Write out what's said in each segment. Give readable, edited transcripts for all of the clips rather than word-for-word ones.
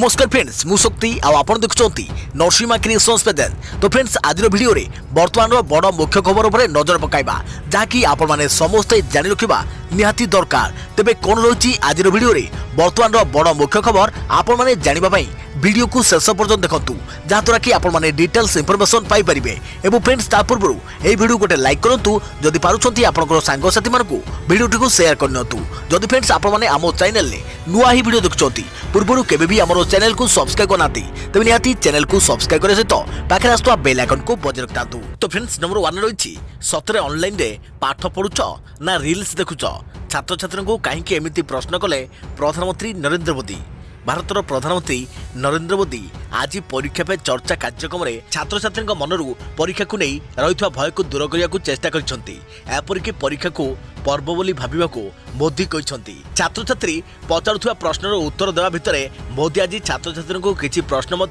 नमस्कार फ्रेंड्स मु शक्ति आपण देखुंती नरसिंहा क्रिएशंस पेजेल। तो फ्रेंड्स आज वीडियो रे वर्तमान बड़ मुख्य खबर उपर नजर पकाइबा जहाँकि आपण माने समस्ते जानि रखिबा निहाती दरकार। तेबे कोन रही आज वीडियो रे वर्तमान बड़ मुख्य खबर आपण माने जानिबा पई वीडियो को शेष पर्यंत देखंतु जहाँद्वारा कि आपण माने डिटेल्स इंफॉर्मेशन पाई परिबे। एवं फ्रेंड्स ता पूर्व ए वीडियो गोटे लाइक करंतु जदि पारुछंती आपनकर सांग साथी मानकु वीडियो को शेयर करनतु। जदि फ्रेंड्स आपण माने आमो चैनल ले नुआ ही वीडियो देखुछंती पूर्व केबे भी हमरो चैनल को सब्सक्राइब करनाती तबे निहाती चैनल को सब्सक्राइब करे सहित पाखे आस्तुवा बेल आइकन को बजाय रखतांतु। तो फ्रेंड्स नंबर 1 रही सतरे ऑनलाइन रे पाठ पढुछ ना रील्स देखुछ छात्र छात्री को कहीं एमती प्रश्न कले प्रधानमंत्री नरेंद्र मोदी। भारतर प्रधानमंत्री नरेंद्र मोदी आज परीक्षा पे चर्चा कार्यक्रम में छात्र छात्री मनरू परीक्षा को नहीं रही भय को दूर करने को चेष्टा करपरिक परीक्षा को पर्व बोली भाविबाकू मोदी कहते। छात्र छात्री पचारुवा प्रश्नर उत्तर देवा भितर मोदी आज छात्र छात्री को किसी प्रश्न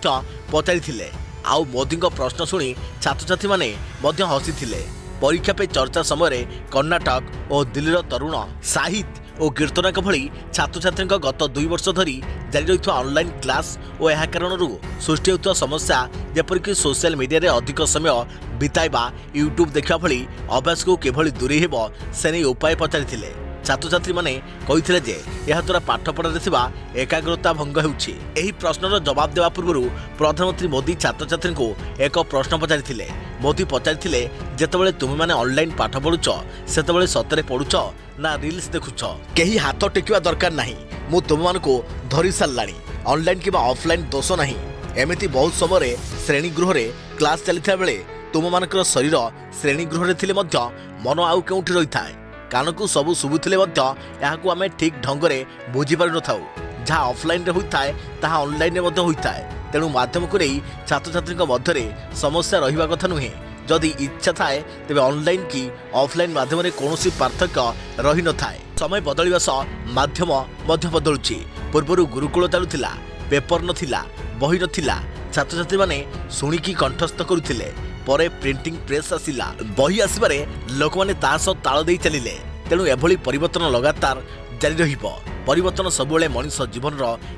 पचारि आउ मोदी प्रश्न शुणी छात्र छात्री माने हसी। परीक्षा पे चर्चा समय कर्णाटक और दिल्लीर तरुण साहित्य और कीर्तनक भली छात्र छात्री गत 2 वर्ष धरी जारी रही ऑनलाइन क्लास और यह कारण सृष्टि होता समस्या जेपरिक सोशल मीडिया रे अधिक समय बिताइबा यूट्यूब देखा भली अभ्यास को किभली दूरी हेब से नहीं उपाय पचारि छात्र छात्री माने कहिथिले जे यह द्वारा पाठ पढ़ारे थिबा एकाग्रता भंग हेउछि। एही प्रश्नर जवाब देवा पूर्व प्रधानमंत्री मोदी छात्र छात्री को एक प्रश्न पचारिथिले। मोदी पचारिथिले जेतेबेले तुम माने ऑनलाइन पाठ पढुछ सेतेबेले सतरे पढुछ ना रील्स देखुछ केही हाथ टेकिवा दरकार नाही मु तुम मानको धरि सारलाणी ऑनलाइन किबा ऑफलाइन दोष नाही। एमिति बहुत समय श्रेणी गृह रे क्लास चलिथा बेले तुम मानकर शरीर श्रेणी गृह रे थिले मध्य मन आउ केउठी रही थाए कान को सबू शुभुले आम ठीक ढंग से बुझीपार न था जहाँ ऑफलाइन रे होता है ताहा ऑनलाइन रे मध्य होता है। तेणु माध्यम को नहीं छात्र छात्री मध्य समस्या रहिबा कथा नुहे। जदि इच्छा थाए तेबे ऑनलाइन की ऑफलाइन माध्यम रे कौनसी पार्थक्य रही न थाए। समय बदलिबा सह माध्यम मध्य बदलुछि। पूर्व गुरुकुल चलुथिला पेपर नथिला बही नथिला छात्र छात्री माने शुणिकी कंठस्थ करुथिले परे प्रिंटिंग प्रेस आसिला बही आसबारे लोक माने तास ताल दे चलिले। तेणु एभली परिवर्तन लगातार जारी रहिबो। परिवर्तन सबुले मनुष्य जीवन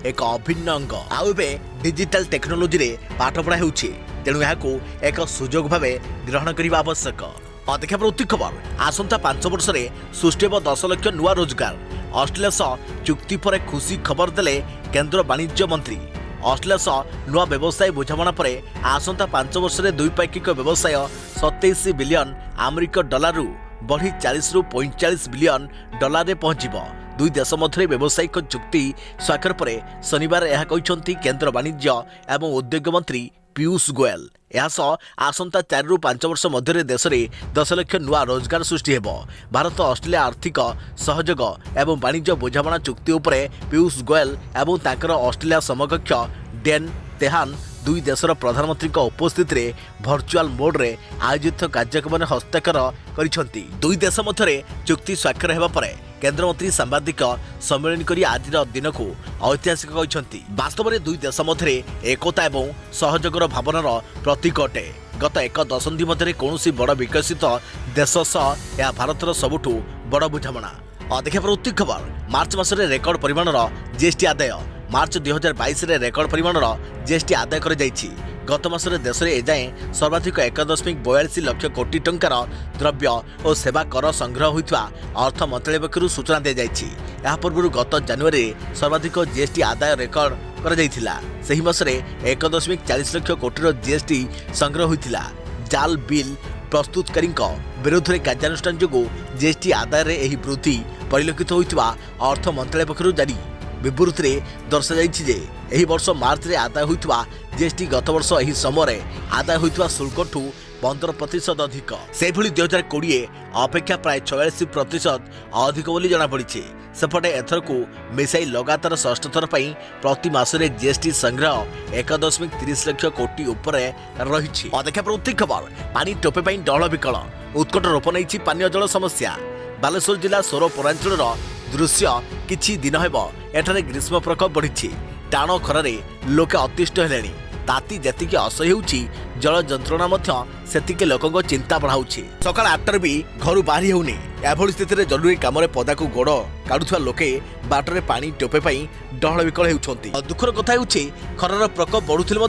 एक अभिन्न अंग। आउबे डिजिटल टेक्नोलोजी रे पाठ पढ़ा हेउछि तेणु याकू एक सुजोग भावे ग्रहण करिबा आवश्यक। देखा प्रति खबर आसंता 5 वर्ष रे सृष्टि 10 लाख नुआ रोजगार। ऑस्ट्रेलिया सह चुक्ति पर खुशी खबर देले केंद्र वाणिज्य मंत्री। ऑस्ट्रेलिया सह नुआ व्यवसाय बुझामणा पर आसंता 5 वर्ष रे द्विपाक्षिक व्यवसाय 27 बिलियन अमेरिकी डॉलर रु बढ़ी 40 रु 45 बिलियन डॉलर रे पहुंचीबो। दुई देश मध्य व्यावसायिक चुक्ति स्वाक्षर पर शनिवार यह कहते केंद्र वाणिज्य एवं उद्योग मंत्री पीयूष गोयल। यह आसंता 4 रु 5 वर्ष मध्य देश में 10 लाख नुआ रोजगार सृष्टि हेब। भारत ऑस्ट्रेलिया आर्थिक सहयोग एवं वाणिज्य बुझामणा चुक्ति उपरे पीयूष गोयल एवं तांकर ऑस्ट्रेलिया समकक्ष डेन तेहान दुई देशर प्रधानमंत्री उपस्थित रे भर्चुआल मोड रे आयोजित कार्यक्रम में हस्ताक्षर करिसेंती। दुई देश मध्य चुक्ति स्वाक्षर हेबा परे केंद्र मंत्री सांबादिक सम्मेलन करी आज दिन को ऐतिहासिक कहते। वास्तव में दुई देश मध्य एकता एवं सहयोगर भावनार प्रतीक अटे। गत 1 दशंधि मध्य कौन बड़ विकसित देश सह यह भारतर सबुठू बड़ बुझामणा। देखा प्रति खबर मार्च मासरे रेकर्ड परिमाणर जीएसटी आदाय। मार्च 2022 रे रेकर्ड परिमाणर जीएसटी आदाय कर जाइछि। गत मासरे देश में एजाएं सर्वाधिक 1.42 लाख कोटी टंकार द्रव्य और सेवा कर संग्रह होइतवा अर्थ मंत्रालय पक्षरु सूचना दे जाइछि। या पूर्व गत जनवरी सर्वाधिक जीएसटी आदाय रेकर्ड कर जाइथिला। सही मासरे 1.40 लाख कोटी जीएसटी संग्रह होइथिला। जाल बिल प्रस्तुतकारी विरोध में कार्यानुष्ठान जो जीएसटी आदाय रे एही वृद्धि परिलक्षित होइतवा अर्थ मंत्रालय पक्षरु जारी विवृत्ति में दर्शाଯାଇଛି जे एही वर्ष मार्च रे आदाय होइतवा जीएसटी गत वर्ष एही समय आदाय होइतवा शुल्कठू 15% अधिक। से भली 2020 अपेक्षा प्राय 46% अधिक बोली जना पड़ी। सेपटे एथर को मिसाई लगातार षष्ठ थर पर प्रति मासरे जीएसटी संग्रह 1.30 लाख कोटी उपर रही। देखा प्रति खबर पानी टोपे पाई डहल विकल उत्कट रूप नहीं पानीय जल समस्या। बालेश्वर जिला सोर पौरांचल दृश्य किछि दिन हेब एठारे ग्रीष्म प्रकोप बढ़ी। टाण खरारे लोके अतिष्ट हेलेनी। ताती जेतिके असह्य होउछि जल जंत्रणा मध्य सेतिके लोकंक चिंता बढ़ाउछि। सकाळ 8टार भी घर बाहरी होउनी। एभଳି स्थिति जरूरी काम पदा को गोड़ काढ़ुवा लोके बाटरे पानी टोपे डहल विकल होउछंती। दुखर कथा होउछि खरार प्रकोप बढ़ुथिले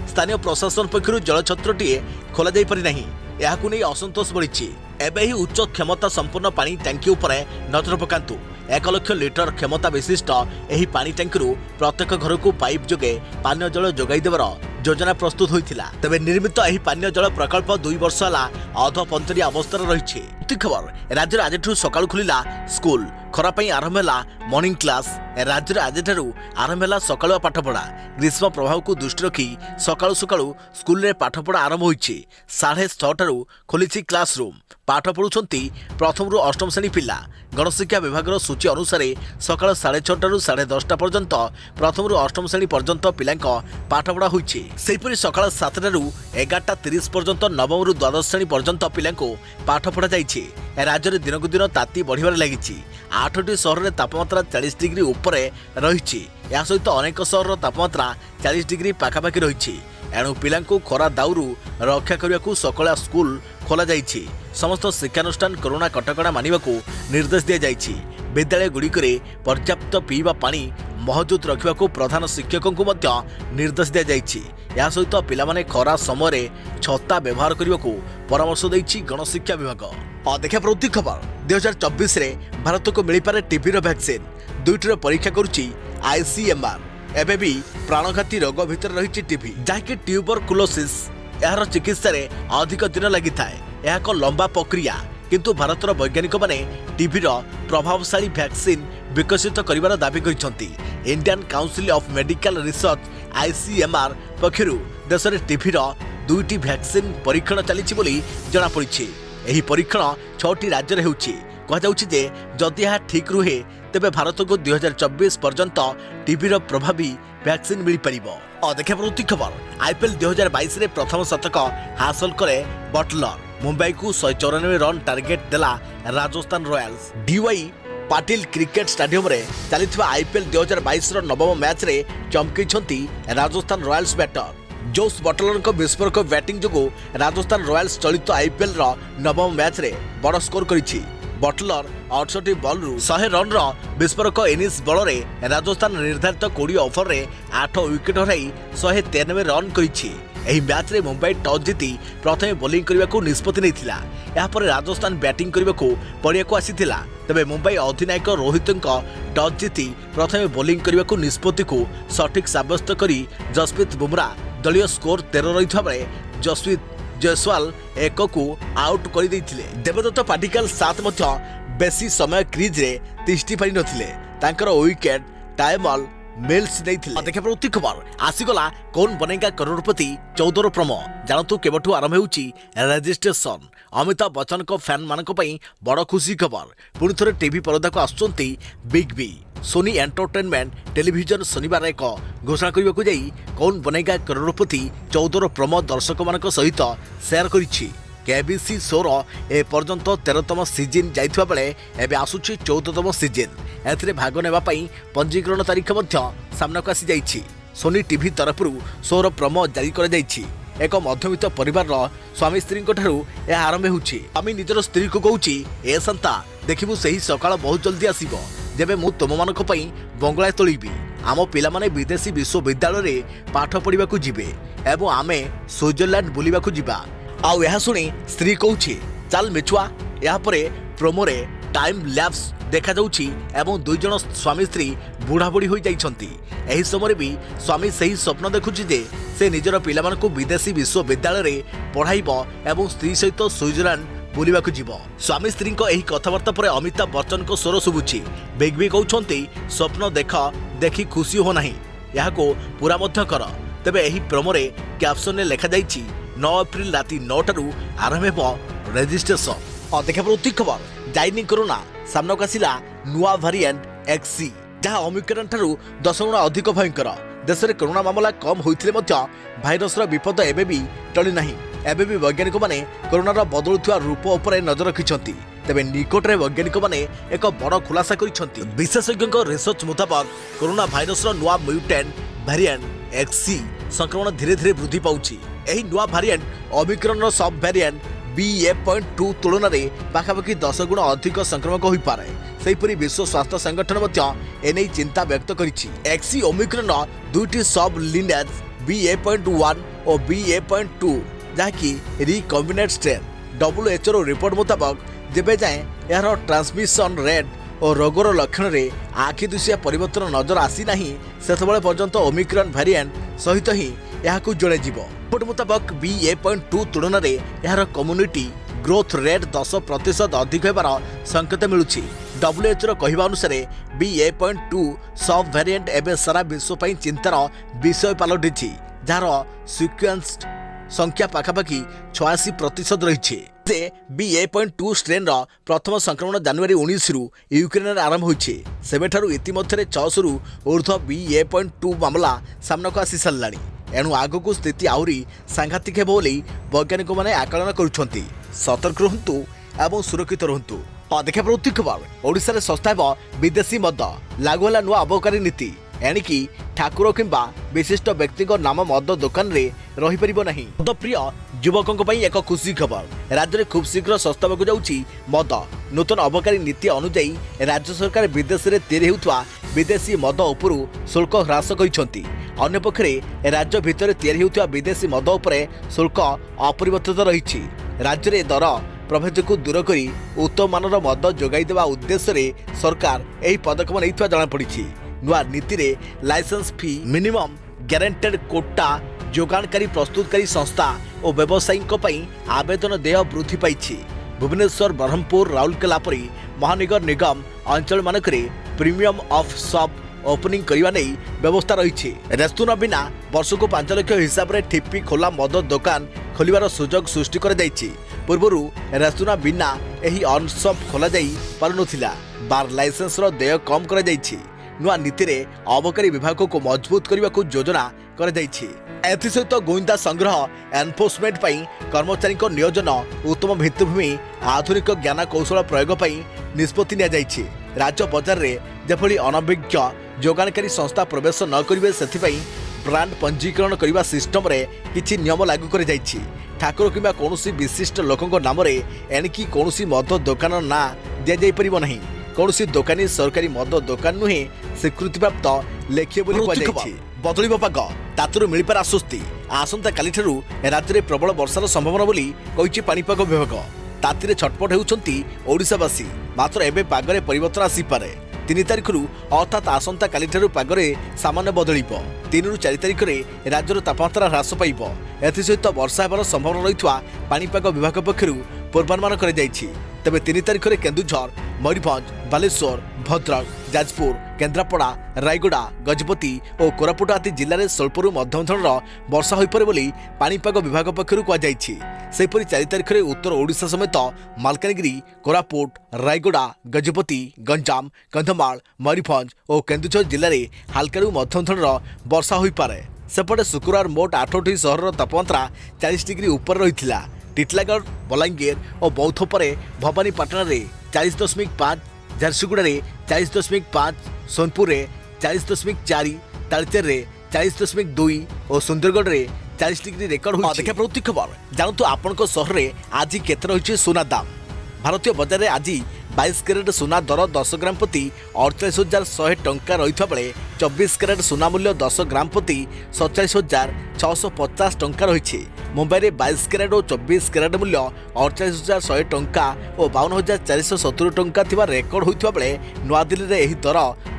स्थानीय प्रशासन पक्षरु जलछत्रटीए खोला जाई पारि नाही। याकु नै असंतोष बढ़िछि। एबे ही उच्च क्षमता संपूर्ण पानी टैंकी उपरे नजर पकांतु। 1 लाख लिटर क्षमता विशिष्ट एही पानी टैंकीरू प्रत्येक घर को पाइप जोगे पानीय जल जोगाई देवर योजना प्रस्तुत होइथिला। तबे निर्मित एही पानीय जल प्रकल्प 2 वर्ष होला अधपंतरी अवस्था रहिछि। खबर राज्य आज सकाळ खुलिला स्कूल खरा पई आरंभ होला मॉर्निंग क्लास। राज्य आज आरंभ होला सकाळ पाठपढ़ा। ग्रीष्म प्रभाव को दृष्टि रखी सकाळु सकाळु स्कूल रे पाठपढ़ा आरंभ होइछि। 6:30 खोलिछि क्लासरूम। पाठ पढ़ुछंती प्रथम रु अष्टम श्रेणी पिला। गणशिक्षा विभाग सूची अनुसार सकाळ 6:30 10:30 पर्यंत प्रथम रु अष्टम श्रेणी पर्यंत पिलांक पाठपढ़ा होइछि। सेहिपरि सकाळ 7 11:30 पर्यंत नवम रु द्वादश श्रेणी पर्यंत पिलांको पाठपढ़ा जाइछि। राज्य में दिनकु दिन ताती बढ़िबार लागिछि। 8टी सहर में तापमात्रा 40 डिग्री उपरे रहिछि। या सहित अनेक सहर तापमात्रा 40 डिग्री पाखापाखि रहिछि। एणु पिलांको खरा दाउरू रक्षा करने सकाळ स्कूल खोला जाइछि। समस्त शिक्षानुष्ठान कोरोना कटकणा मानिबाकू निर्देश दिया जाइछि। विद्यालय गुड़िकरे पर्याप्त पीवा पानी महजूद रखा प्रधान शिक्षकों को मध्य निर्देश दिया जाइछि। या सहित पिलामाने खरा समय छता व्यवहार करने को परामर्श देइछि गणशिक्षा विभाग। देखा प्रवृत्ति खबर 2024 रे भारत को मिल पारे टीबी वैक्सीन। 2टीर परीक्षा करुछि आईसीएमआर। एबे भी प्राणघाती रोग भितर रही टीबी जहाँकि ट्यूबरकुलोसिस यार चिकित्सा रे अधिक दिन लगी थाए। यह एक लंबा प्रक्रिया किंतु भारतर वैज्ञानिक माने टीबीर प्रभावशाली वैक्सीन विकसित करिवार दाबी करिसंती। Indian council of medical research ICMR पक्षरु देश में टीबीर 2टी वैक्सीन परीक्षण चली बोली जना पड़ी। एही परीक्षण 6टी राज्य में होउछि। कहुछि जे जदि यह ठीक रुहे तेबे भारत को 2024 पर्यंत टीबीर प्रभावी वैक्सीन मिल पारिबो। देखा प्रवृत्ति खबर आईपीएल 2022 रे प्रथम शतक हासिल करे बटलर। मुंबई को 194 रन टार्गेट देला Rajasthan Royals. D Y Patil cricket stadium रे चलिथिबा आईपीएल 2022 रो नवम मैच रे चमकीछंती Rajasthan Royals batter Jos Buttler को विस्फोरक बैटिंग जोगु राजस्थान रॉयल्स चलित आईपीएल रो नवम मैच रे बड़ स्कोर करिछि। बटलर 68 बॉल रु 100 रन रो विस्फोरक इनिंग्स बल रे राजस्थान निर्धारित 20 ओवर रे 8 विकेट हराई 193 रन करिछि। एही मैच रे मुंबई टॉस जीति प्रथमे बॉलिंग करने को निष्पत्ति नैथिला। या पर राजस्थान बैटिंग करने को पड़िया को आसीथिला। तबे मुंबई अधिनायक रोहित टॉस जीति प्रथमे बॉलिंग करने को निष्पत्ति को सठिक साब्यस्त करी जसप्रीत बुमराह दलीय स्कोर 13 रही बेले जसप्रीत जयसवाल 1 को आउट कर देइथिले। देवदत्त पाटिकल 7 मध्य बेसी समय क्रीज रे तिष्ठी पारि नथिले। तांकर विकेट टाइमल मिल्स नैथिले। देखा प्रवृत्ति खबर आसीगला कौन बनेगा करोड़पति 14 प्रोमो जानतु केबठु आरंभ होउची रजिस्ट्रेशन। अमिताभ बच्चन को फैन मानक पई बड़ खुशी खबर। पुणी थरे टीवी पर्दा को आसुचंती big B. Sony entertainment television शनिवार एक घोषणा करने को जाई कौन बनेगा करोड़पति 14 प्रोमो दर्शक मान सहित शेयर करिछि। केबीसी शोर ए पर्यंत 13तम सीजन जाइथिबा बेले एबे आसुछि 14तम सीजन। एथिरे भाग नेबा पई पंजीकरण तारीख मध्य सामना को आसी जाइछि। सोनी टीवी तरफरु शोर प्रोमो जारी कर जाइछि। एक मध्यवित्त परिवार स्वामी स्त्री यह आरंभ होउछि। स्वामी निजर स्त्री को कहूछि ए संता देखिबु सही सकाळ बहुत जल्दी आसीबो जेबे मु तुम मानक पई बंगला तोलिबी। आम पिला माने विदेशी विश्वविद्यालय रे पाठ पढ़िबा को जिबे एवं आमे स्विट्जरलैंड बुलिबा को जिबा। आउ यह शुणी स्त्री कहूछि चल मिछुआ। या परे प्रोमो रे टाइम लैप्स देखा जाउछि एवं 2 जण स्वामी स्त्री बुढ़ा बुढ़ी हो जाइछंती। एही समय भी स्वामी सही स्वप्न देखुछि जे से निजर पिला मानकु विदेशी विश्वविद्यालय रे पढ़ाइबो एवं स्त्री सहित स्विट्जरलैंड बुलिबा को जीव। स्वामी स्त्री एही कथबार्ता पर अमिताभ बच्चन को स्वर शुभुछि। बिग बी कहउछंती स्वप्न देख देखी खुशी हो नाही याको पूरा मध्य कर। तेबे एही प्रोमो रे कैप्शन ने लिखा जाइछि 9 एप्रिल राति 9 टारू आरंभ हेबो रजिस्ट्रेशन। देखा प्रवृत्ति खबर जाइनी कोरोना सामना को आसिला नुआ वेरिएंट एक्सी जहाँ ओमिक्रॉन ठारू 10 गुण अधिक भयंकर। देश में कोरोना मामला कम होइथिले मध्य भाइरस विपद एबे भी टली नाही। एबे भी वैज्ञानिक माने कोरोनार बदलुवा रूप उपर नजर रखिछंती। तेबे निकटरे वैज्ञानिक माने एक बड़ खुलासा करिछंती। विशेषज्ञ रिसर्च मुताबक कोरोना भाइरस नुआ म्यूटेंट वेरिएंट एक्सी संक्रमण धीरे धीरे वृद्धि पाउछि। एही नुआ भारिएंट ओमिक्रॉन सब वेरिएंट BA.2 तुलन में पाखापाखि 10 गुण अधिक संक्रमक हो पारे। सेहीपरि विश्व स्वास्थ्य संगठन एने चिंता व्यक्त करिछि। एक्सी ओमिक्रॉन दुईटी सब लिनेज BA.1 और BA.2 जहाँकि रिकम्बिनेट स्ट्रेन। WHO रिपोर्ट मुताबक जेबे जाए यार ट्रांसमिशन रेट और रोगर लक्षण रे आखि दुसिया परिवर्तन नजर आसी नहीं सेतबळे पर्यंत ओमिक्रॉन वेरिएंट सहित ही यहाकू जोड़े जीवो। रिपोर्ट मुताबक BA.2 तुलन में यार कम्युनिटी ग्रोथ रेट 10% अधिक होबार संकेत मिलुछि। WHO कहवा अनुसार BA.2 सब वेरिएंट एवं सारा विश्व पर चिंतार विषय पलटिछि, जार सिक्वेन्स संख्या पाखापाखि 86% रही। BA.2 स्ट्रेन प्रथम संक्रमण जनवरी 19 रु यूक्रेन आरंभ होइछे। सेबेठारु इतिमध्यरे 600 रु ऊर्ध्व BA.2 मामला सामनाको आसी सारलाणी। एणु आगकू स्थिति आहुरी सांघातिक हेबो बोली वैज्ञानिक माने आकलन करुछंती। सतर्क रहंतु एवं सुरक्षित रहंतु। देखा प्रवृत्ति खबर ओडिशा रे सस्ता हेबो विदेशी मद लागू होला नुआ अबकारी नीति। एणिकी ठाकुर किंबा विशिष्ट व्यक्ति नाम मद दुकान रे रही परिबो नहीं। मद प्रिय युवकों पई एक खुशी खबर। राज्य में खूब शीघ्र सस्ता होगा जाउछि मद। नूतन अबकारी नीति अनुसार राज्य सरकार विदेश में तैयारी होउथवा विदेशी मद उपरु शुल्क ह्रास करिसंती। अन्य पक्षरे राज्य भितर तैयारी होउथवा विदेशी मद उपरे शुल्क अपरिवर्तित रही। राज्य में दर प्रभेद को दूर करी उत्तम मानर मद जोगाई देवा उद्देश्य रे सरकार एही पदक्षेप नैथवा जणा पड़िछि। नुआ नीति रे लाइसेंस फी मिनिमम गारंटेड कोटा जोगाणकारी प्रस्तुतकारी संस्था और व्यवसायीों पई आवेदन देय वृद्धि पाइछि। भुवनेश्वर ब्रह्मपुर राउरकेला परी महानगर निगम अंचल मानकरे प्रीमियम ऑफ शॉप ओपनिंग करने नहीं व्यवस्था रही। रेस्तुरां बिना वर्ष को 5 लाख हिसाब से ठिप्पी खोला मद दुकान खोलिबार सुजोग सृष्टि कर पूर्वर रेस्तुरां बिना यही अनशॉप खोल पारुनथिला। बार लाइसेंस रो देय कम कर नुआ नीति रे अबकारी विभाग को मजबूत करने को योजना कर सहित गोइंदा संग्रह एनफोर्समेंट कर्मचारी नियोजन उत्तम भित्तिभूमि आधुनिक ज्ञान कौशल प्रयोग निष्पत्ति नि राज्य बजार रे जेभली अनभिज्ञ जोगाणकारी संस्था प्रवेश न करेंगे से ब्रांड पंजीकरण करने सिस्टम रे किछि नियम लागू कर ठाकुर किंबा कौनसी विशिष्ट लोकों नाम रे एणिकी कौनसी मद दुकान ना दि जाई परिबो नहीं। कौनसी दुकानी सरकारी मद दुकान नुहे स्वीकृति प्राप्त लेखिए बदलिब पाग तातुरु मिलपार आश्वस्ति। आसंता काली ठारू राज्य में प्रबल वर्षार संभावना बोली कहिछि पाणीपाग विभाग। तातीरे छटपट हेउछंती ओडिशावासी। मात्र एबे पागरे परिवर्तन आसीपारे। 3 तारिख अर्थात आसंता काली ठारू पागरे सामान्य बदलिब। 3 रु 4 तारिख में राज्यर तापमात्रा ह्रास पाइब। एसहित वर्षा हेबार संभावना रही पाणीपाग विभाग पक्षरु पूर्वानुमान कर तेबे 3 तारिख में केन्दुझर मयूरभंज बालेश्वर भद्रक जाजपुर केन्द्रापड़ा रायगड़ा गजपति और कोरापुट आदि जिले में स्वल्परू मध्यम धरणर वर्षा होईपरे बोली पाणीपाग विभाग पक्षरु कहुଯାଇଛି। सेहीपरि 4 तारिख में उत्तर ओडिशा समेत मालकानगिरी कोरापुट रायगड़ा गजपति गंजाम कंधमाल मयूरभंज और केन्दुझर जिले में हालकारु मध्यम धरणर वर्षा होईपारे। सेपटे शुक्रवार मोट 8टी सहर तापमात्रा 40 डिग्री ऊपर रही। टिटलागढ़ बलांगीर और बौद्ध पर भवानीपाटना रे 40.5, झारसुगुड़ा रे 40.5, सोनपुर रे 40.4, तालचेर रे 40.2 और सुंदरगढ़ रे 40 डिग्री रेकर्ड हो। देखा प्रवृत्ति खबर जानतु आपनको सहर रे आज केते रही सोना दाम। भारतीय बजार रे आज 22 कैरेट सोना दर 10 ग्राम प्रति 48,100 टंका रही बेले 24 कैरेट सोना मूल्य 10 ग्राम प्रति 47,650 टंका रही। मुंबई में 22 कैरेट और 24 कैरेट मूल्य 48,100 टंका और 52,470 टंका थिबा रेकर्ड होइथिबा बेले नुआदिल्ली रे एही दर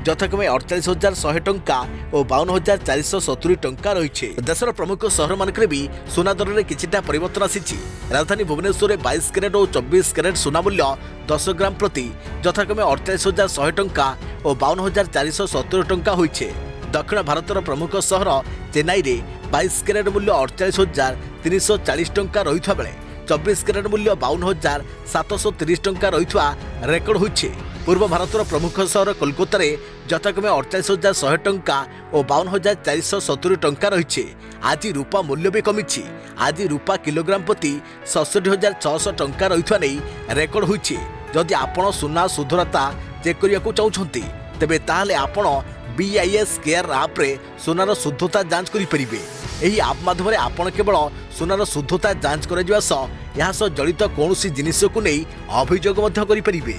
यथाक्रमे 48,100 टंका और 52,470 टंका रही। देशर प्रमुख सहर मानकरे भी सोना दर में किछिटा परिवर्तन आसीछि। राजधानी भुवनेश्वर में 22 कैरेट और 24 कैरेट सोना मूल्य 10 ग्राम प्रति यथाक्रमे 48,100 टंका और 52,470 टंका होइछे। दक्षिण भारतर प्रमुख सहर चेन्नई रे 22 कैरेट मूल्य 48,340 टंका रही बेले 24 कैरेट मूल्य 52,730 टंका रही रेकर्ड होइछे। पूर्व भारतर प्रमुख सहर कोलकाता रे यथाक्रमे 48,100 टंका और 52,470 टंका रही। आज रूपा मूल्य भी कमिछि। आज रूपा किलोग्राम प्रति 67,600 टंका रही नहीं रेकर्ड होइछे। जदि आपण सुना सुधरता चेक करियाकु चाहुछंती तेबे ताहाले आपण BIS केयर ऐप रे सोनार शुद्धता जांच करि परिबे। ଏହି ଆପ୍ ମାଧ୍ୟମରେ ଆପଣ କେବଳ ସୁନାର ଶୁଦ୍ଧତା ଯାଞ୍ଚ କରାଯିବା ସହ ଏହା ସହ ଜଡ଼ିତ କୌଣସି ଜିନିଷକୁ ନେଇ ଅଭିଯୋଗ ମଧ୍ୟ କରିପାରିବେ।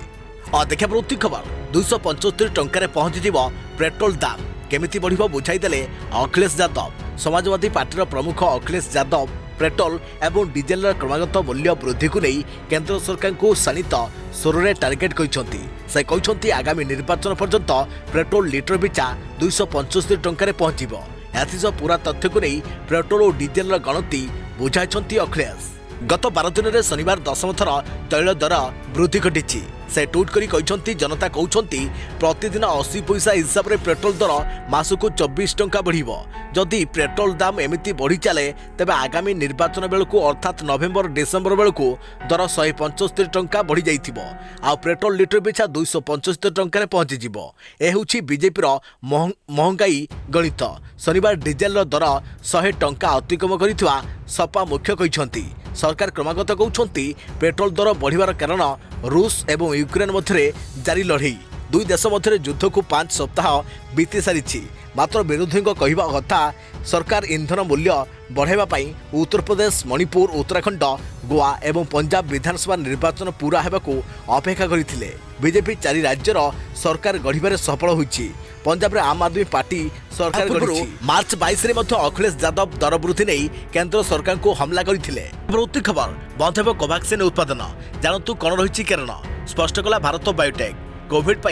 ଦେଖିବା ପରବର୍ତ୍ତୀ ଖବର 275 ଟଙ୍କାରେ ପହଞ୍ଚିଯିବ ପେଟ୍ରୋଲ ଦାମ କେମିତି ବଢ଼ିବ ବୁଝାଇଦେଲେ ଅଖିଳେଶ ଯାଦବ। ସମାଜବାଦୀ ପାର୍ଟିର ପ୍ରମୁଖ ଅଖିଳେଶ ଯାଦବ पेट्रोल एवं डीजेल क्रमागत मूल्य वृद्धि को नहीं केंद्र सरकार को शाणित स्वर में टार्गेट कहते से कहते आगामी निर्वाचन पर्यंत पेट्रोल लिटर पिछा 275 टंकार पहुंचब। एसह पूरा तथ्य को नहीं पेट्रोल और डीजेल गणति बुझाई अखिलेश। गत 12 दिन में शनिवार 10म थर तैल दर वृद्धि घटी। से ट्वीट करी कहते जनता कहते प्रतिदिन 80 पैसा हिसाब से पेट्रोल दर मासक 24 टंका बढ़िबो। जदि पेट्रोल दाम एमिति बढ़ी चले तेबे आगामी निर्वाचन बेलू अर्थात नवेम्बर डिसेम्बर बेलू दर 175 टंका बढ़ी जाइथिबो आ पेट्रोल लिटर पिछा 275 टंका पहुंची जिवो। ए होछि बीजेपी महंगाई गणित। शनिवार डीजेल दर 100 टंका अतिक्रम करिथिबा सपा मुख्य कहते सरकार क्रमागत कहते पेट्रोल दर बढ़िबार कारण रूस एवं यूक्रेन मध्य जारी लड़ई। दुई देश मध्य युद्ध को 5 सप्ताह बीती सारी। मात्र विरोधी कहवा कथा सरकार ईंधन मूल्य बढ़ाइवाई उत्तर प्रदेश मणिपुर उत्तराखंड गोवा एवं पंजाब विधानसभा निर्वाचन पूरा होगाकू अपेक्षा करथिले। बीजेपी 4 राज्यर सरकार गढ़िबारे सफल होइछि। पंजाब आम आदमी पार्टी सरकार गढ़ी। मार्च 22 रे मध्य अखिलेश यादव दर वृद्धि नहीं केंद्र सरकार को हमला करथिले। प्रवृत्ति खबर बंद हेब कोवैक्सीन उत्पादन जानतु कौन रही कारण स्पष्ट कला भारत बायोटेक। कोविड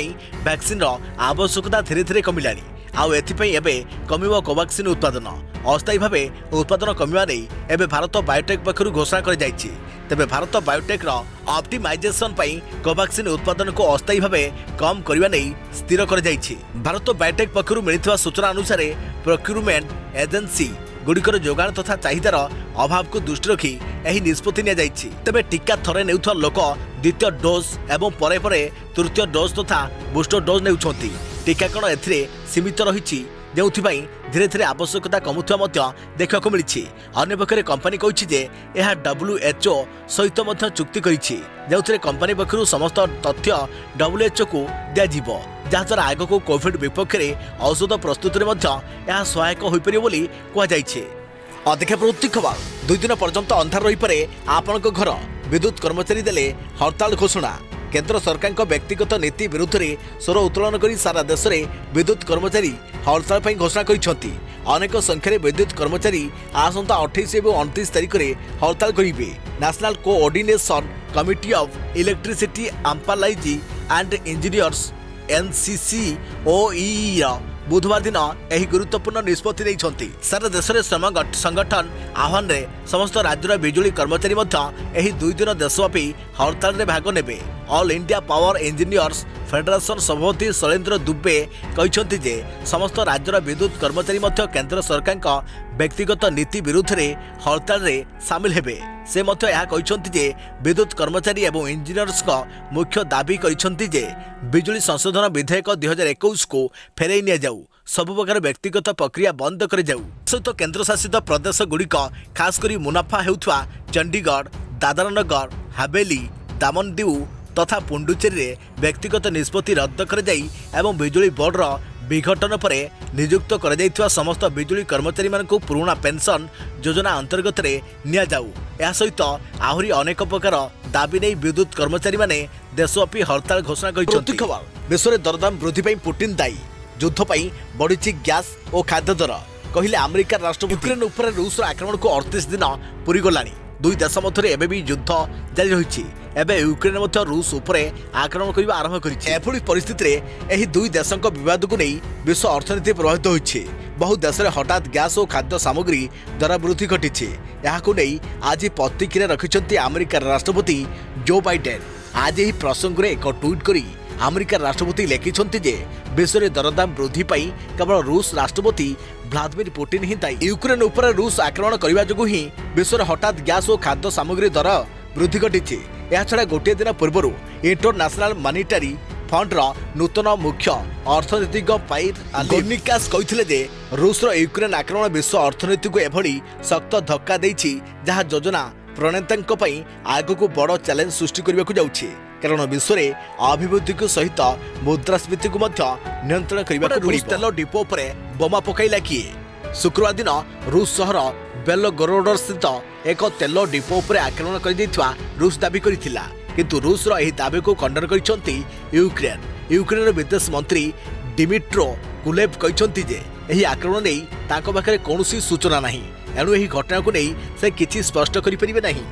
वैक्सीन आवश्यकता धीरे धीरे कमिलानी आउ एथिपई एबे कमिबो कोवैक्सीन उत्पादन। अस्थायी भावे उत्पादन कमिबा नै एबे भारत बायोटेक पक्षरु घोषणा कर जायछि। तेबे भारत बायोटेक रो ऑप्टिमाइजेशन पई कोवैक्सीन उत्पादन को अस्थायी भावे कम करबा नै स्थिर कर जायछि। भारत बायोटेक पक्षरु मिलिथिबा सूचना अनुसार प्रोक्यूरमेंट एजेंसी गुड़िकर जोगाण तथा चाहिदार अभाव को दृष्टि रखी यही निष्पत्ति निया जायछि। तेबे टीका थरे नेउथवा लोक द्वितीय डोज एवं परे परे तृतीय डोज तथा बूस्टर डोज नेउछंती। टीकाकरण एथिरे सीमित रहिछि जेउथिपाई धीरे धीरे आवश्यकता कमुथवा देखा मिली। अन्य पक्षरे कंपनी कहिछि जे यह WHO सहित मध्य चुक्ति करिछि जेउथिरे कंपनी पक्षरु समस्त तथ्य WHO को दियाजिवो जहाँद्वारा आगक कोविड विपक्ष में औषध प्रस्तुत में यह सहायक हो पारे बोली कहुଯାଇଛି। अधिक प्रवृत्ति खबर 2 दिन पर्यंत अंधार रही पारे आपणक घर विद्युत कर्मचारी देले हड़ताल घोषणा। केंद्र सरकार व्यक्तिगत नीति विरुद्ध में स्वर उत्तोलन कर सारा देश में विद्युत कर्मचारी हड़ताल घोषणा करछंती। अनेक संख्यार विद्युत कर्मचारी आसंता 28 और 29 तारिख में हड़ताल करेंगे। National coordination committee of electricity employees and engineers NCCOE बुधवार दिन यह गुरुत्वपूर्ण निष्पत्ति नहीं। सारा देश में श्रम संगठन आह्वान रे समस्त राज्यर बिजुली कर्मचारी यही 2 दिन देशव्यापी हड़ताल में भाग नेबे। All India power engineers federation सभापति शैलेन्द्र दुबे कहते जे समस्त राज्यर विद्युत कर्मचारी केंद्र सरकार व्यक्तिगत नीति विरुद्ध में हड़ताल में सामिल हेबे। से कहते जे विद्युत कर्मचारी एवं इंजीनियर्स मुख्य दाबी करछंती जे बिजुली संशोधन विधेयक 2021 को फेरई नि जाऊ, सब प्रकार व्यक्तिगत प्रक्रिया बंद कर जाऊ। सहित केंद्र शासित प्रदेश गुड़िक खासकर मुनाफा हेउथवा चंडीगढ़ दादर नगर हवेली दामन दीव तथा पुंडुचेरी व्यक्तिगत निष्पत्ति रद्द कर जाई एवं बिजुली बोर्डर विघटन पर नियुक्त कर जाइथिबा समस्त बिजुली कर्मचारी मानकु पुराना पेंशन योजना अंतर्गत रे निया जाऊ। या सहित आहुरी अनेक प्रकार दाबी नहीं विद्युत कर्मचारी माने देशव्यापी हड़ताल घोषणा करिसंती। विश्व में दरदाम वृद्धि पर पुटिन दायी। युद्ध पर बढ़ी गैस और खाद्य दर कहले अमेरिका राष्ट्रपति। यूक्रेन उपर रूस आक्रमण को 38 दिन पूरी गलानी। दुई देश मध्य एबे भी युद्ध जारी रही। एबे यूक्रेन मध्य रूस उपर आक्रमण करने आरंभ करिछि। एभली परिस्थिति रे एही दुई देशक विवाद को नहीं विश्व अर्थनीति प्रभावित होइछि। बहु देश में हठात गैस और खाद्य सामग्री दर वृद्धि घटी। यहाकू नहीं आज प्रतिक्रिया रखिछंती अमेरिका राष्ट्रपति जो बाइडेन। आज यही प्रसंग में एक ट्वीट करी अमेरिका राष्ट्रपति लिखिछंती जे विश्व में दरदाम वृद्धि पाई केवल रूस राष्ट्रपति व्लादिमीर पुटिन ही दायी। यूक्रेन उपर रूस आक्रमण करने जोगु ही विश्व में हठात गैस और खाद्य सामग्री दर वृद्धि घटी। यह छड़ा गोटे दिन पूर्व इंटरनेशनल मॉनिटरी फंड नूतन मुख्य अर्थनीतिज्ञ पाइर गोर्निकास कहते जे रूस यूक्रेन आक्रमण विश्व अर्थनीति को एभली शक्त धक्का देछि जहाँ योजना प्रणेतांक पई आगु को बड़ चैलेंज सृष्टि करने को जाउछि। कारण विश्व में अभिवृद्धि को सहित मुद्रास्फीति को नियंत्रण करने तेल डिपो पर बोमा पकईला किए। शुक्रवार दिन रूस सहर बेलगोरोड स्थित एक तेल डिपो उपर आक्रमण कर रूस दाबी करथिला, किंतु रूसर एही दाबी को खंडन करिसंती यूक्रेन। यूक्रेनर विदेश मंत्री डिमिट्रो कुलेव कहते जे एही आक्रमण नहीं तांको पाखरे कौनसी सूचना नहीं, एणु एही घटना को नहीं से किछि स्पष्ट करि परिबे नहीं।